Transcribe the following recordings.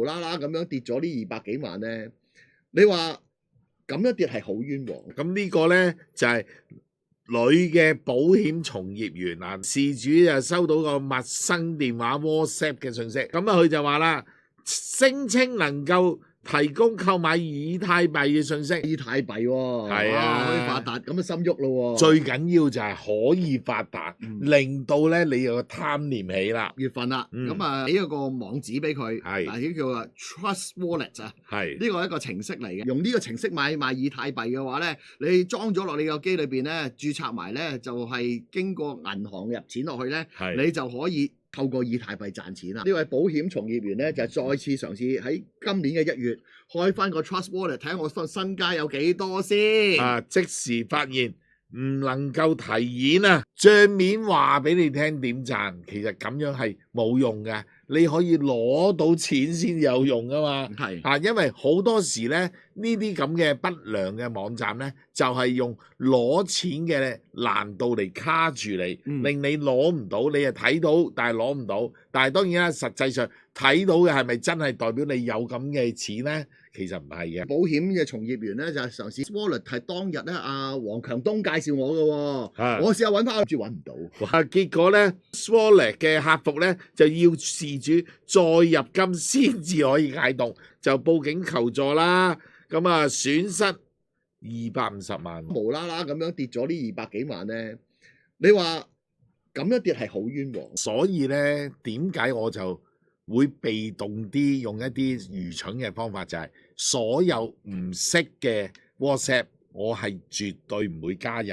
無啦啦咁樣跌咗呢200幾萬咧，你話咁樣跌係好冤枉。咁呢個呢，就係女嘅保險從業員啊，事主就收到個陌生電話 WhatsApp 嘅信息，咁佢就話啦，聲稱能夠提供購買以太幣嘅信息，以太幣喎，係啊，可以發達，咁啊心喐咯喎。最緊要就係可以發達，令到咧你有個貪念起啦。月份啦，咁啊俾一個網址俾佢，係嗱叫做 Trust Wallet 啊，係呢個係一個程式嚟嘅。用呢個程式買以太幣嘅話咧，你裝咗落你個機裏邊咧，註冊埋咧就係經過銀行入錢落去咧，你就可以透過以太幣賺錢啦！呢位保險從業員咧就再次嘗試喺今年嘅1月開翻個 Trust Wallet， 睇下我份身家有幾多先。即時發現唔能夠提現啊！帳面話俾你聽點賺，其實咁樣係冇用嘅。你可以攞到錢先有用噶嘛。因為好多時咧呢啲咁嘅不良嘅網站咧，就係用攞錢嘅難度嚟卡住你，令你攞唔到。你係睇到，但係攞唔到。但係當然啦，實際上睇到嘅係咪真係代表你有咁嘅錢咧？其實唔係嘅。保險嘅從業員咧就係嘗試 Wallet 係當日咧阿黃強東介紹我嘅喎，我試下揾翻，住揾唔到。結果咧 Wallet 嘅客服咧就要事主再入金先至可以解凍，就報警求助啦。咁啊損失250萬，無啦啦咁樣跌咗呢200幾萬咧，你話咁樣跌係好冤枉。所以咧點解我就會被動啲用一啲愚蠢嘅方法，就係所有唔識嘅 WhatsApp 我係絕對唔會加入。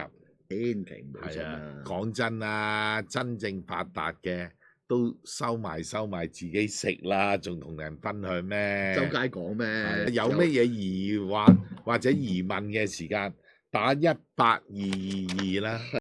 千祈唔好信啊！講真啦，真正發達嘅都收埋自己食啦，仲同人分享咩？周街講咩？有乜嘢疑惑或者疑問嘅時間，打1822啦。